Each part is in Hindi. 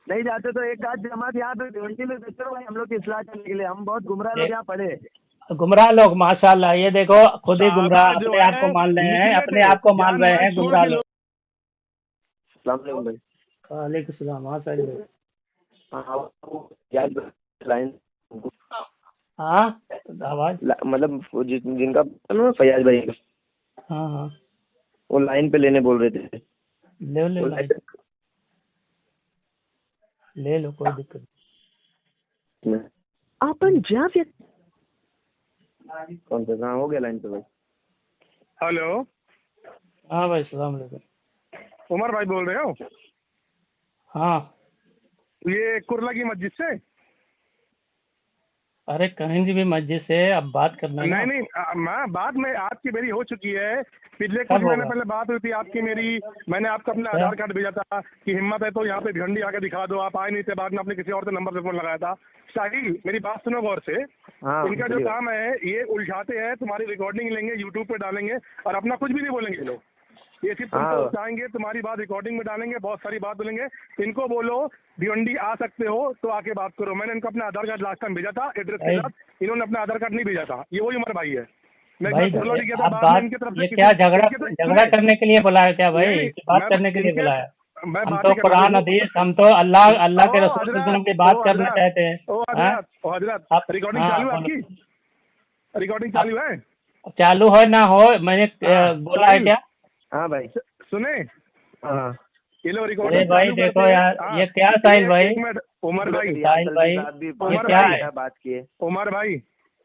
नहीं जाते तो एक आध जमात यहाँ पे भिवंडी में बेचो भाई, हम लोग की इस्लाह करने के लिए। हम बहुत गुमराह लोग यहाँ पड़े। गुमराह लोग माशाल्लाह, ये देखो खुद ही गुमराह साहबा जो अपने आप है को मान रहे हैं, निकले अपने थे आप को मान रहे जानवर हैं छोड़ गुमराह के लोग। अस्सलाम वालेकुम भाई। वालेकुम सलाम। हाँ साहिल भाई। हाँ याद लाइन हाँ आवाज। मतलब जिनका ना फैयाज भाई का, हाँ हाँ वो लाइन पे लेने बोल रहे थे। ले लो ले लो, कोई दिक्कत नहीं। आपण ज्या व्यक्ती कौन सा? हाँ हो गया लाइन पे भाई। हेलो हाँ भाई सलाम अलैकुम। उमर भाई बोल रहे हो? हाँ ये कुरला की मस्जिद से? अरे कहीं भी मस्जिद से अब बात करना ना। नहीं मैं बात में आपकी मेरी हो चुकी है। पिछले कब कुछ महीने होगा? पहले बात हुई थी आपकी मेरी। मैंने आपको अपना क्या? आधार कार्ड भेजा था कि हिम्मत है तो यहाँ पे भिवंडी आके दिखा दो। आप आए नहीं थे। बाद में आपने किसी और से नंबर पे फोन लगाया था। साहिल मेरी बात सुनो गौर से। हाँ इनका जो काम है ये उलझाते हैं, तुम्हारी रिकॉर्डिंग लेंगे, यूट्यूब पे डालेंगे और अपना कुछ भी नहीं बोलेंगे ये लोग। ये सिर्फ तुमको हाँ। उठाएंगे, तुम्हारी बात रिकॉर्डिंग में डालेंगे, बहुत सारी बात बोलेंगे। इनको बोलो भिवंडी आ सकते हो तो आके बात करो। मैंने इनको अपना आधार कार्ड लास्ट टाइम भेजा था एड्रेस के साथ, इन्होंने अपना आधार कार्ड नहीं भेजा था। ये वही उमर भाई है। मैं भाई एक बार फुलवाड़ी गया था, अब बाद में बात, इनकी तरफ ये से क्या किसी- झगड़ा करने के लिए बुलाया क्या भाई? नहीं, कि बात मैं करने के लिए इनके- बुलाया? मैं हम बातें तो कर कुरान रहा हूँ। हदीस, हम तो अल्लाह के रसूल ओ सल्लल्लाहु अलैहि वसल्लम की बात करना चाहते हैं। हजरत आप- रिकॉर्डिंग हाँ, चालू है बोलो। आपकी? रिकॉर्डिंग चालू है? चालू हो ना हो, मैंने बोला है क्या? हाँ भाई। सुने हाँ ये लो अरे रिकॉर्डिंग भाई चालू देखो करते हैं। यार, हाँ, ये क्या साहिल भाई? एक मिनट उमर भाई, साहिल भाई, उमर क्या भाई है? बात किए। उमर भाई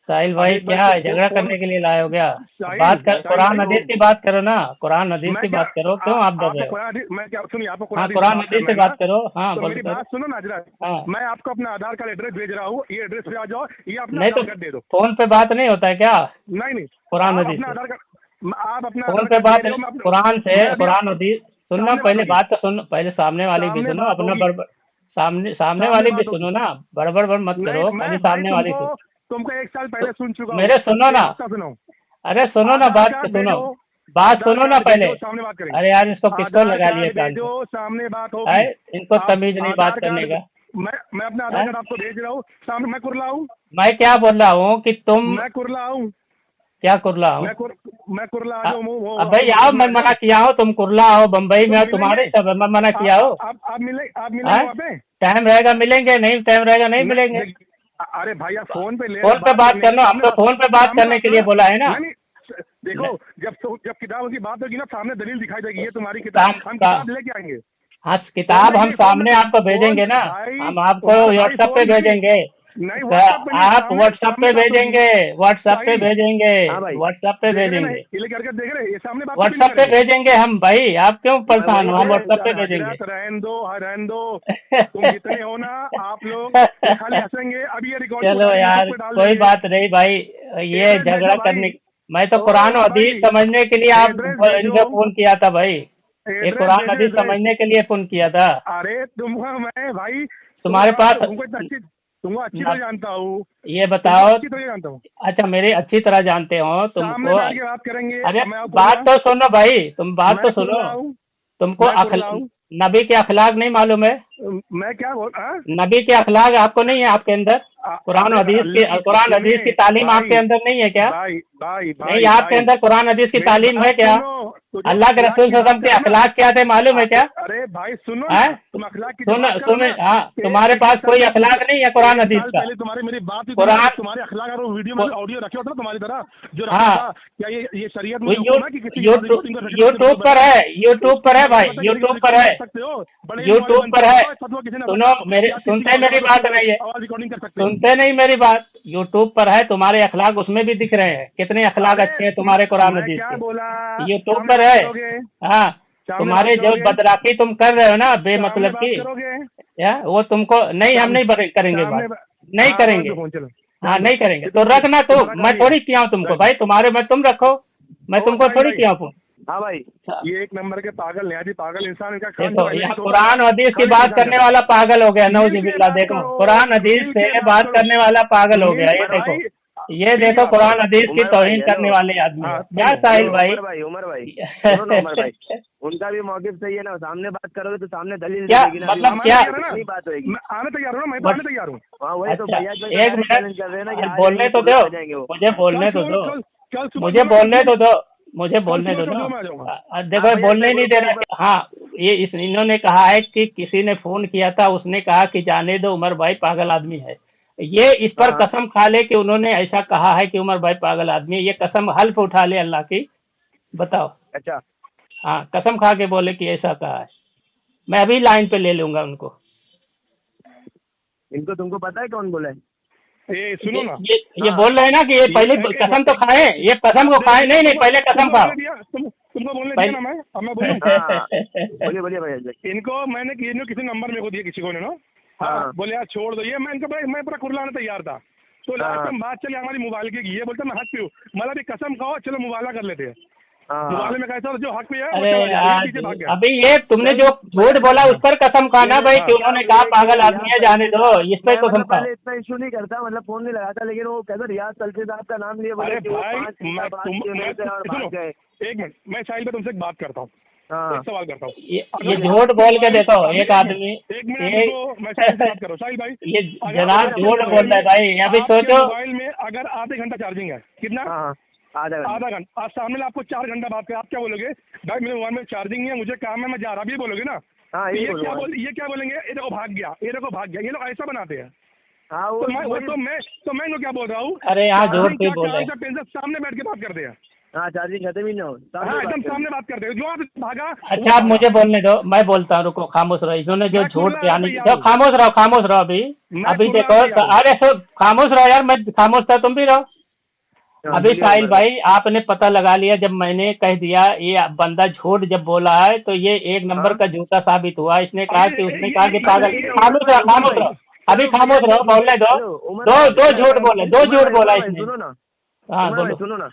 साहिल भाई एक क्या बार है? झगड़ा फोन- करने के लिए लाए हो क्या? साहिल, बात कर, साहिल कुरान भाई, हदीस की बात करो ना, कुरान हदीस मैं की क्या- बात करो। क्यों आप डर रहे आपको हो? मैं क्या सुनिए, आपको हाँ कुरान कुरान हदीस से बात करो। हाँ तो मेरी बोलो। बात सुनो ना हजरत। हाँ। मैं आपको अपना आधार कार्ड एड्रेस भेज रहा हूँ, ये एड्रेस पे आ जाओ, ये अपना नहीं तो आधार कार्ड दे दो। फोन पे बात नहीं होता है क्या? नहीं कुरान आप हदीस अपना से आधार कार्ड, आप अपना फोन आधार पे कार्ड बात, दे दो, मैं अपना- कुरान से, मैं अभी- कुरान हदीस सुनना। सामने पहले बात बात तो सुनो, पहले सामने वाली भी सामने सुनो, बात अपना होगी। बड़बड़ सामने सामने वाली बात भी होगी। सुनो ना, बड़बड़ मत करो। नहीं, पहले मैं सामने वाली तुमको सुनो। तुमको एक साल पहले सुन चुका हूँ। मेरे सुनो ना। एक हफ्ता सुनो। अरे सुनो ना, आधार बात कार्ड सुनो, भेजो, बात आधार सुनो ना कार्ड पहले। भेजो, सामने बात करेंगे। अरे यार इसको किसको आधार लगा लिया कार्ड कान भेजो, पे? सामने बात है, होगी। इनको आप तमीज नहीं बात आधार करने कार्ड- का। मैं अपना आधार है? कार्ड आपको भेज रहा हूँ सामने। मैं कुरला हूँ, मैं क्या बोल रहा हूँ कि तुम मैं कुरला हूँ, क्या कुरला हूँ? मैं कुरला आ जाऊँ। अब भाई आओ, मैं मना किया हो? तुम कुरला हो, बम्बई में हो, तुम्हारे सब मैं मना किया हो? आप मिले हैं? वहाँ पे? टाइम रहेगा मिलेंगे, नहीं टाइम रहेगा नहीं मिलेंगे। अरे भाई आप फोन पे ले फोन पे बात करना, हम तो फोन पे बात करने के लिए बोला है ना। नहीं, देखो जब किताब की बात होगी ना, सामने दलील दिखाई देगी, ये तुम्हारी किताब, हम किताब लेके आएंगे। हाँ किताब हम सामने आपको भेजेंगे ना, हम आपको व्हाट्सएप पे भेजेंगे। नहीं आप व्हाट्सएप पे भेजेंगे, व्हाट्सएप पे भेजेंगे, हाँ भाई। व्हाट्सएप पे भेजेंगे, ये लेकर के देख रहे ये सामने बात व्हाट्सएप पे भेजेंगे हम। भाई आप क्यों परेशान हो? हम व्हाट्सएप पे भेजेंगे। रहन दो तुम जितने हो ना आप लोग खाली हंसेंगे। अब ये रिकॉर्ड चलो यार कोई बात नहीं भाई, ये झगड़ा करने, मैं तो कुरान और हदीस समझने के लिए आप इनको फोन किया था भाई। ये कुरान हदीस समझने के लिए फोन किया था। अरे तुमको मैं भाई तुम्हारे पास तुमको अच्छी तरह जानता हूँ। ये बताओ, अच्छी तरह जानता हूँ। अच्छा मेरी अच्छी तरह जानते हो सामने तुमको। बैठ के बात करेंगे। अरे मैं आपको बात तो सुनो भाई, तुम बात तो मैं सुनो। कुरला हूँ। तुमको मैं कुरला हूँ। नबी के अखलाक नहीं मालूम है? मैं क्या बोल नबी के अखलाक आपको नहीं है आपके अंदर? कुरान हदीस की तालीम आपके अंदर नहीं है क्या? भाई नहीं, आपके अंदर कुरान हदीस की तालीम है क्या? अल्लाह के रसूल सल्लल्लाहु अलैहि वसल्लम के अखलाक क्या थे मालूम है क्या? अरे भाई सुनो, तुम अखलाक की सुनो, हाँ तुम्हारे पास कोई अखलाक नहीं है कुरान हदीस का? पहले तुम्हारी मेरी बात कुरान तुम्हारे अखलाक और वीडियो में ऑडियो रखे होता ना तुम्हारी तरह जो रखा हाँ। था। क्या ये शरीयत में यूट्यूब पर है, यूट्यूब पर है भाई, यूट्यूब पर है, यूट्यूब पर है। सुनो मेरे, सुनते मेरी बात नहीं है, रिकॉर्डिंग कर सकते हो। सुनते नहीं मेरी बात। यूट्यूब पर है, तुम्हारे अखलाक उसमें भी दिख रहे हैं, कितने अखलाक अच्छे हैं तुम्हारे कुरान हदीस क्या के। बोला? यूट्यूब पर है। हाँ तुम्हारे जो बदराकी तुम कर रहे हो ना बेमतलब की, या वो तुमको नहीं, हम नहीं करेंगे बात, नहीं करेंगे। हाँ नहीं करेंगे तो रखना। तो मैं थोड़ी किया हूँ तुमको भाई, तुम्हारे में तुम रखो, मैं तुमको थोड़ी किया हूँ। हाँ भाई ये एक नंबर के पागल न्याजी पागल इंसान इनका देखो यहाँ कुरान हदीस की बात करने वाला पागल हो गया, नौजुबिल्लाह। देखो कुरान हदीस से बात करने वाला पागल हो गया। ये देखो कुरान हदीस की तौहीन करने वाले आदमी। क्या साहिल भाई? उमर भाई उनका भी मौक़िफ़ सही है ना, सामने बात करोगे तो सामने दलील क्या मिलेगी ना, मतलब अभी क्या नहीं बात होगी। मैं आने तैयार हूँ ना, मैं तो आने तैयार हूँ। हाँ वही तो अच्छा भैया एक मिनट कर रहे हैं ना कि आज बोलने तो सुबह दो, आ जाएंगे वो। मुझे बोलने तो दो, कल सुबह मुझे बोलने तो दो, मुझे बोलने सुबह दो मैं आ ना। जाऊंगा। देखो हाँ भैया, बोलने ही नहीं दे मैं रहे। हाँ ये इन्होंने कहा है कि किसी ने फोन किया था, उसने कहा कि जाने दो उमर भाई पागल आदमी है। ये इस पर हाँ। कसम खा ले कि उन्होंने ऐसा कहा है कि उमर भाई पागल आदमी है, ये कसम हल्फ उठा ले अल्लाह की, बताओ। अच्छा हाँ कसम खा के बोले कि ऐसा कहा है। मैं अभी लाइन पे ले लूंगा उनको। इनको तुमको पता है कौन बोला है? ये सुनो ना, ये बोल रहे हैं ना कि ये पहले कसम तो खाए, ये कसम को खाए। नहीं पहले कसम खाओ। तुमको बोलने दिया ना, मैं अब मैं बोलूं। हाँ बोलिए बोलिए भैया जी। इनको मैंने किसी नंबर मेरे को दिया किसी को ने ना, हाँ हाँ। बोले यार छोड़ दो ये, मैं पूरा कुरलाने तैयार था। तो लास्ट टाइम बात चली हमारी मोबाइल की, ये बोलते मैं हक पे हूँ, मतलब भी कसम खाओ चलो मुबाला कर लेते हैं। हाँ। मुबाले में कैसा जो हक पे है वो अरे चला जाए, ये यार पीछे भाग गया। अभी ये तुमने जो झूठ बोला उस पर कसम खाना भाई कि उन्होंने कहा पागल आदमी है, जाने दो, इस पर कसम खाओ। पहले इतना इशू नहीं करता, मतलब फोन नहीं लगाता, लेकिन वो कहता रियाज सल्फी साहब का नाम लिए बोले अरे कि वो भाई 5 घंटा बाद के मिले थे और भाग गए। एक मिनट, मैं साहिल पे तुमसे एक बात करता हूँ, हाँ एक सवाल करता हूँ। ये झूठ बोल के देखो एक आदमी, एक मिनट रुको, मैं साहिल से बात करो। साहिल भाई ये जनाब झूठ बोल रहा है भाई। अभी आपके सोचो मोबाइल में अगर आधे घंटा चार्जिंग है, कितना? हाँ आधा आधा घंटा। आज सामने आपको 4 घंटा बात करें, आप क्या बोलोगे? भाई मेरे मोबाइल में चार्जिंग नहीं है, मुझे काम है, मैं जा रहा, भी बोलोगे ना? हाँ तो यही ये बोलूँगा। ये क्या बोलेंगे? ये देखो भाग गया, ये देखो भाग गया, ये लोग ऐसा बनाते हैं। हाँ तो मैं इनको क्या बोल रहा हूँ? अरे यहाँ झूठ भी बोल रहे हैं। टेंशन सामने बैठ के बात करते हैं। हाँ चार्जिंग खत्म ही ना हो, हाँ एकदम सामने बात करते हैं, जो आप भागा। अच्छा आप मुझे बोलने दो, मैं बोलता हूँ, रुको खामोश रहो। इन्होंने जो मैं झूठ खुला बयानी, तैयार जो हूँ। खामोश रहो अभी। मैं अभी खुला देखो तैयार हूँ। अरे सो खामोश रहो यार, मैं खामोश था तुम भी रहो। अभी साहिल भाई आपने पता लगा लिया, जब मैंने कह दिया ये बंदा झूठ जब बोला है तो ये एक नंबर का झूठा साबित हुआ। इसने कहा कि उसने कहा कि पागल। खामोश रहो अभी, खामोश रहो, बोलने दो। दो झूठ बोले, दो झूठ बोला इसने। सुनो ना, हाँ बोलो। सुनो ना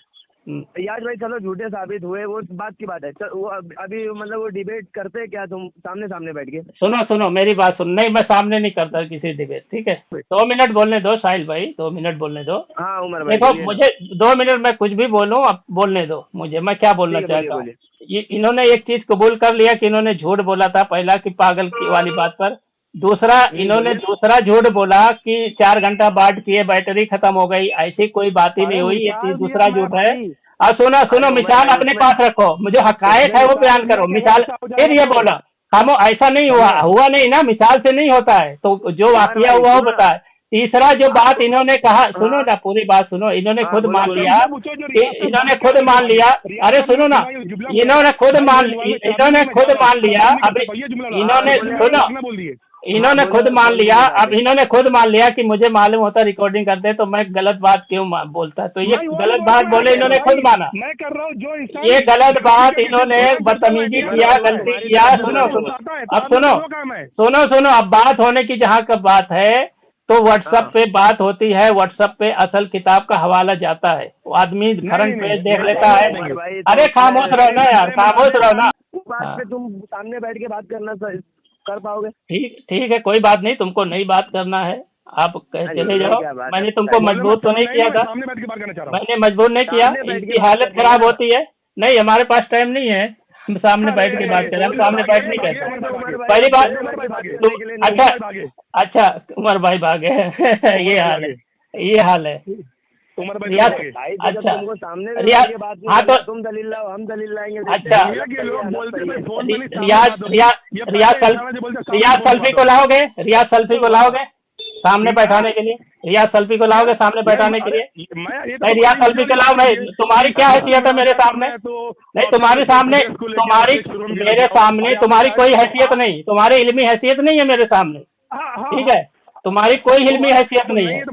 यार भाई, चलो झूठे साबित हुए वो बात की बात है। वो अभी मतलब वो डिबेट करते हैं क्या तुम सामने बैठ के? सुनो मेरी बात सुन। नहीं मैं सामने नहीं करता किसी डिबेट, ठीक है? 2 मिनट बोलने दो साहिल भाई, 2 मिनट बोलने दो। हाँ उमर भाई देखो मुझे 2 मिनट में कुछ भी बोलूं, आप बोलने दो मुझे, मैं क्या बोलना चाहता हूँ। ये इन्होंने एक चीज कबूल कर लिया कि इन्होंने झूठ बोला था, पहला कि पागल की वाली बात पर। दूसरा इन्होंने दूसरा झूठ बोला कि 4 घंटा बाद किए बैटरी खत्म हो गई, ऐसी कोई बात ही नहीं हुई। ये चीज दूसरा झूठ है। और सुनो मिसाल अपने पास रखो, मुझे हकायक है वो बयान करो। मिसाल फिर ये बोला खामो, ऐसा नहीं हुआ नहीं ना, मिसाल से नहीं होता है, तो जो वाकया हुआ वो बताए। तीसरा जो बात इन्होंने कहा, सुनो ना पूरी बात सुनो। इन्होंने खुद मान लिया, अरे सुनो ना, इन्होंने खुद मान लिया। अभी इन्होंने खुद मान लिया। अब इन्होंने खुद मान लिया कि मुझे मालूम होता रिकॉर्डिंग करते तो मैं गलत बात क्यों बोलता। तो ये गलत बात बोले, इन्होंने खुद माना। मैं कर रहा हूँ जो ये गलत बात, इन्होंने बदतमीजी किया, गलती किया। सुनो अब बात होने की जहाँ का बात है तो व्हाट्सएप पे बात होती है, व्हाट्सएप पे असल किताब का हवाला जाता है, वो आदमी करंट पेज देख लेता है। अरे खामोश रहो ना यार, खामोश रहो ना। बात पे तुम सामने बैठ के बात करना कर पाओगे? ठीक है कोई बात नहीं, तुमको नई बात करना है आप चले जाओ। मैंने तुमको मजबूर तो नहीं किया था, मैंने मजबूर नहीं किया। इनकी हालत खराब होती है। नहीं हमारे पास टाइम नहीं है, हम सामने बैठ के बात करें। हम सामने बैठ नहीं कहते। पहली बात अच्छा उमर भाई भागे ये हाल है उमर भाई। अच्छा हाँ तो तुम दलील लाओ, हम दलील लाएंगे। अच्छा रियाज सल्फी को लाओगे? रियाज सल्फी को लाओगे सामने बैठाने के लिए? रियाज सल्फी को लाओगे सामने बैठाने के लिए? नहीं रियाज सल्फी को लाओ। भाई तुम्हारी क्या हैसियत है मेरे सामने? नहीं तुम्हारे सामने, मेरे सामने तुम्हारी कोई हैसियत नहीं, तुम्हारी इल्मी हैसियत नहीं है मेरे सामने, ठीक है? तुम्हारी कोई इल्मी हैसियत नहीं है।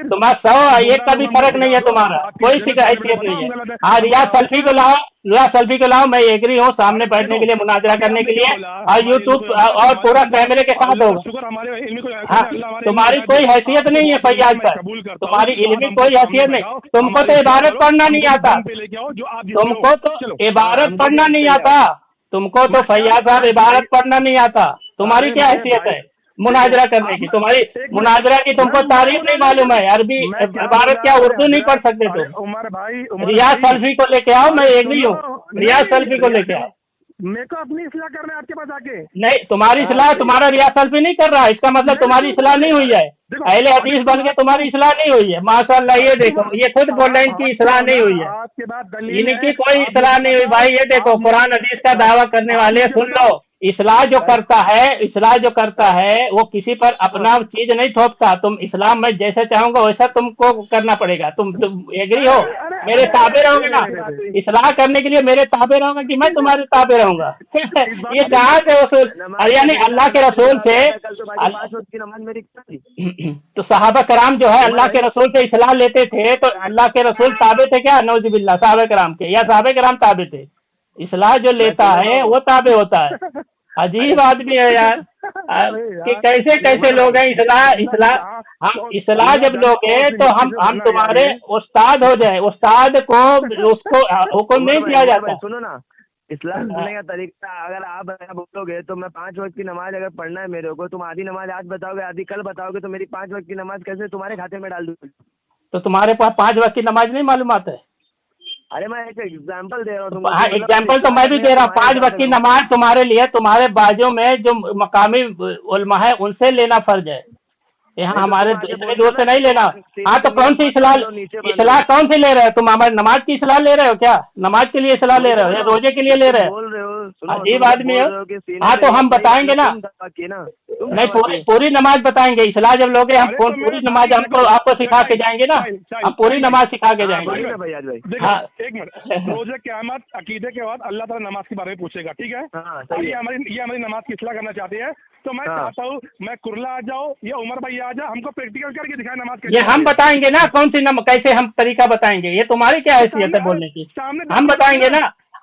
तुम्हारा 100 का भी फर्क नहीं है, तुम्हारा कोई हैसियत नहीं है। हाँ रियाज सल्फी को लाओ, मैं एग्री हूँ सामने बैठने के लिए, मुनाजरा करने के लिए, और यूट्यूब और पूरा कैमरे के साथ होगा। हाँ तुम्हारी कोई हैसियत नहीं है फैयाज सर, तुम्हारी इल्मी कोई हैसियत नहीं। तुमको तो इबारत पढ़ना नहीं आता, तुमको तो इबारत पढ़ना नहीं आता, तुमको तो फैयाज साहब इबारत पढ़ना नहीं आता। तुम्हारी क्या हैसियत है मुनाजरा करने की? तुम्हारी मुनाजरा की तुमको तारीफ नहीं मालूम है, अरबी इबारत क्या उर्दू नहीं पढ़ सकते तुम? उमर भाई रियाज सल्फी को लेके आओ, मैं एग्री हूँ, रियाज सल्फी को लेके आओ। मेरे को अपनी इस्लाह करना है आपके पास आके। नहीं, तुम्हारी इस्लाह तुम्हारा रियाज सल्फी नहीं कर रहा, इसका मतलब तुम्हारी इस्लाह नहीं हुई है। अहले हदीस बन के तुम्हारी इस्लाह नहीं हुई है। माशाअल्लाह, ये देखो, ये खुद बोल रहे हैं इनकी इस्लाह नहीं हुई है, इनकी कोई इस्लाह नहीं हुई। भाई ये देखो, कुरान हदीस का दावा करने वाले सुन लो, इस्लाह जो करता है वो किसी पर अपना चीज नहीं थोपता। तुम इस्लाम में जैसे चाहोगे वैसा तुमको करना पड़ेगा। तुम एग्री हो, मेरे ताबे रहोगे ना? इस्लाह करने के लिए मेरे ताबे रहोगे कि मैं तुम्हारे ताबे रहूंगा? ये कहाँ से रसूल, यानी अल्लाह के रसूल से तो सहाबा कराम जो है अल्लाह के रसूल से इस्लाह लेते थे, तो अल्लाह के रसूल ताबे थे क्या? नौजुबिल्लाह, सहाबा कराम के, या सहाबा कराम ताबे थे? इस्लाह जो लेता है वो ताबे होता है। अजीब आदमी है यार, कि कैसे कैसे लोग हैं। हम इस्लाह जब लोगे तो हम तुम्हारे उस्ताद हो जाए, उस्ताद को उसको हुक्म नहीं किया जाता। सुनो ना, इस्लाम करने का तरीका अगर आप बोलोगे तो मैं 5 वक्त की नमाज अगर पढ़ना है मेरे को, तुम आधी नमाज आज बताओगे आधी कल बताओगे, तो मेरी 5 वक्त की नमाज कैसे तुम्हारे खाते में डाल दूँ? तो तुम्हारे पास 5 वक्त की नमाज नहीं मालूम आता है? अरे मैं एक एग्जाम्पल दे रहा हूँ तुमको। हाँ, एग्जाम्पल तो मैं भी दे रहा हूँ। 5 वक्त की नमाज तुम्हारे लिए तुम्हारे बाजू में जो मकामी उलमा है उनसे लेना फर्ज है, यहाँ हमारे इतने दूर से नहीं लेना। हाँ, तो कौन सी इस्लाह कौन सी ले रहे हो तुम? हमारे नमाज की इस्लाह ले रहे हो क्या? नमाज के लिए इस्लाह ले रहे हो या रोजे के लिए ले रहे हो? अजीब आदमी हो। हाँ, तो हम बताएंगे ना, नहीं पूरी नमाज बताएंगे। इस्लाह जब लोगे हम पूरी नमाज हमको आपको सिखा के जाएंगे ना, हम पूरी नमाज सिखा के जाएंगे। हाँ, एक मिनट, रोजे क़यामत अकीदे के बाद अल्लाह ताला नमाज के बारे में पूछेगा, ठीक है? ये हमारी नमाज की इस्लाह करना चाहते हैं, तो मैं चाहता हूँ मैं कुरला आ जाओ या उमर भाई आ जाओ, हमको प्रैक्टिकल करके दिखाए नमाज के। ये हम बताएंगे ना कौन सी कैसे हम तरीका बताएंगे। ये तुम्हारी क्या हैसियत है बोलने की?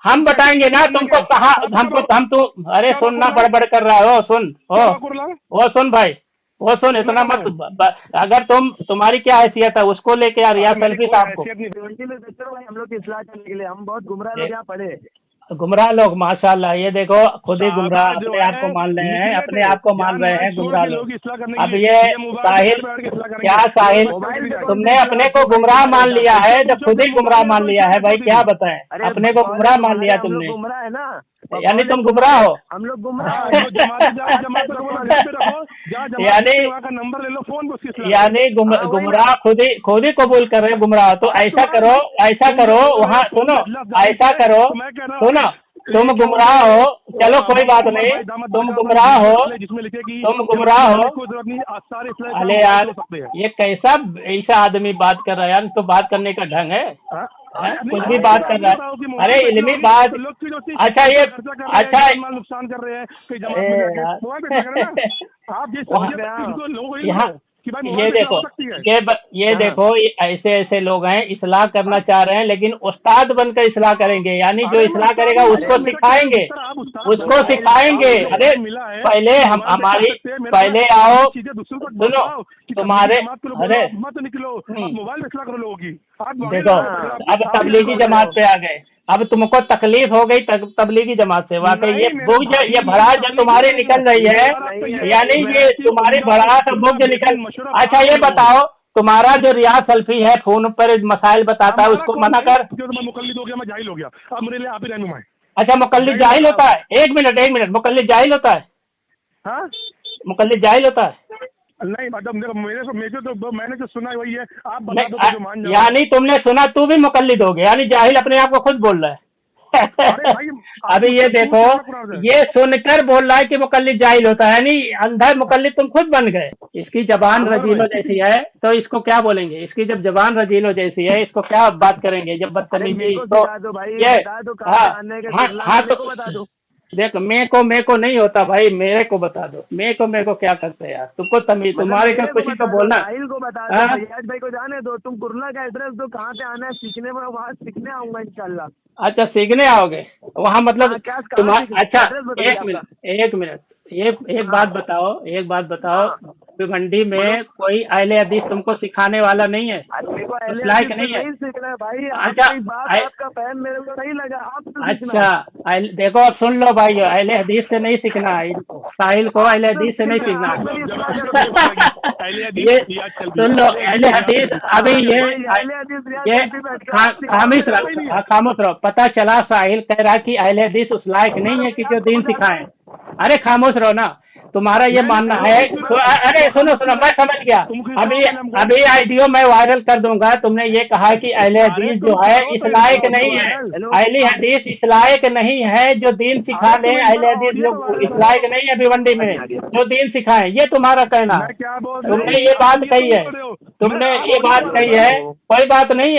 हम बताएंगे ना तुमको कहा हम तो अरे सुनना बड़बड़ कर रहा हो, सुन वो सुन भाई, वो सुन, इतना मत। अगर तुम्हारी क्या हैसियत है उसको लेके यार सल्फी साहब को हम लोग की इस्लाह करने के लिए हम बहुत गुमराह लोग यहाँ पढ़े। गुमराह लोग माशाल्लाह, ये देखो खुद ही गुमराह अपने आप को मान रहे हैं, अपने आप को मान रहे हैं गुमराह लोग। अब ये साहिल, क्या साहिल, तुमने अपने को गुमराह मान लिया है जब खुद ही गुमराह मान लिया है भाई, क्या बताएं? अपने को गुमराह मान लिया तुमने, गुमराह है ना, यानी तुम गुमराह हो। हम लोग गुमराह यानी गुमराह खुद ही कबूल कर रहे हो गुमराह। तो ऐसा करो वहाँ सुनो, ऐसा करो सुनो, तुम गुमराह हो, चलो कोई बात नहीं, तुम गुमराह हो। अरे यार ये कैसा ऐसा आदमी बात कर रहा है यार, तो बात करने का ढंग है? कुछ भी बात कर रहा है, अरे इल्मी बात। अच्छा ये अच्छा नुकसान कर रहे हैं यहाँ ये देखो ऐसे लोग हैं, इस्लाह करना चाह रहे हैं लेकिन उस्ताद बनकर इस्लाह करेंगे, यानी जो इस्लाह करेगा उसको सिखाएंगे। अरे पहले आओ सुनो तुम्हारे, अरे मोबाइल इस्लाह करो लोगों की। देखो अब तबलीगी जमात पे आ गए, अब तुमको तकलीफ हो गई तबलीगी जमात से। वाकई ये बोझ, ये भड़ास जो तुम्हारी निकल रही है, यानी ये तुम्हारी भड़ास और बोझ निकल। अच्छा ये बताओ, तुम्हारा जो रियाज सल्फी है फोन पर मसाइल बताता है उसको मना कर। मुकल्लिद हो गया, मैं जाहिल हो गया, अब मेरे लिए आप ही रहनुमा है। अच्छा मुकल्लिद जाहिल होता है? एक मिनट, मुकल्लिद जाहिल होता है? हाँ, मुकल्लिद जाहिल होता है? नहीं मतलब मेरे तो मैंने जो सुना है वही है, आप बता दो जो मान जाओ। यानी तुमने सुना, तू भी मुकल्लिद हो गया, यानी जाहिल अपने आप को खुद बोल रहा है। अभी ये देखो, ये सुनकर बोल रहा है कि मुकल्लिद जाहिल होता है, यानी अंधा मुकल्लिद तुम खुद बन गए। इसकी जबान रजीलो जैसी है तो इसको क्या बोलेंगे? इसकी जब जबान रजीलो जैसी है इसको क्या बात करेंगे जब बदतमीजी? तो ये हाँ तो देखो मैं को नहीं होता भाई, मेरे को बता दो, मैं को क्या करते हैं यार? तुमको तुम्हारे क्या कुछ तो बोलना। को बता दो, भाई को जाने दो, तुम कुरला का एड्रेस दो, कहाँ पे आना है सीखने में, वहाँ सीखने आऊंगा इंशाल्लाह। अच्छा सीखने आओगे वहाँ, मतलब अच्छा एक मिनट एक बात बताओ, भिवंडी में कोई अहले हदीस तुमको सिखाने वाला नहीं है? मेरे को उस लायक नहीं है। सीखना है भाई। अच्छा, आपका बहन मेरे को नहीं लगा, आप अच्छा देखो अब सुन लो भाई, अहले हदीस से नहीं सीखना है इनको, साहिल को अहले हदीस से नहीं सीखना है। ये सुन लो, अहले हदीस अभी ये खामोश रहो। पता चला साहिल कह रहा कि अहले हदीस उस लायक नहीं है कि जो दीन सिखाए। अरे खामोश रहो ना, तुम्हारा ये मानना है तो अरे सुनो मैं समझ गया। अभी आइडियो मैं वायरल कर दूंगा। तुमने ये कहा कि अहले हदीस जो है इस लायक नहीं है, अहले हदीस इस लायक नहीं है जो दीन सिखा ले, अहले हदीस जो इस लायक नहीं है भिवंडी में जो दीन सिखाए, ये तुम्हारा कहना है। तुमने ये बात कही है, तुमने ये बात कही है, कोई बात नहीं।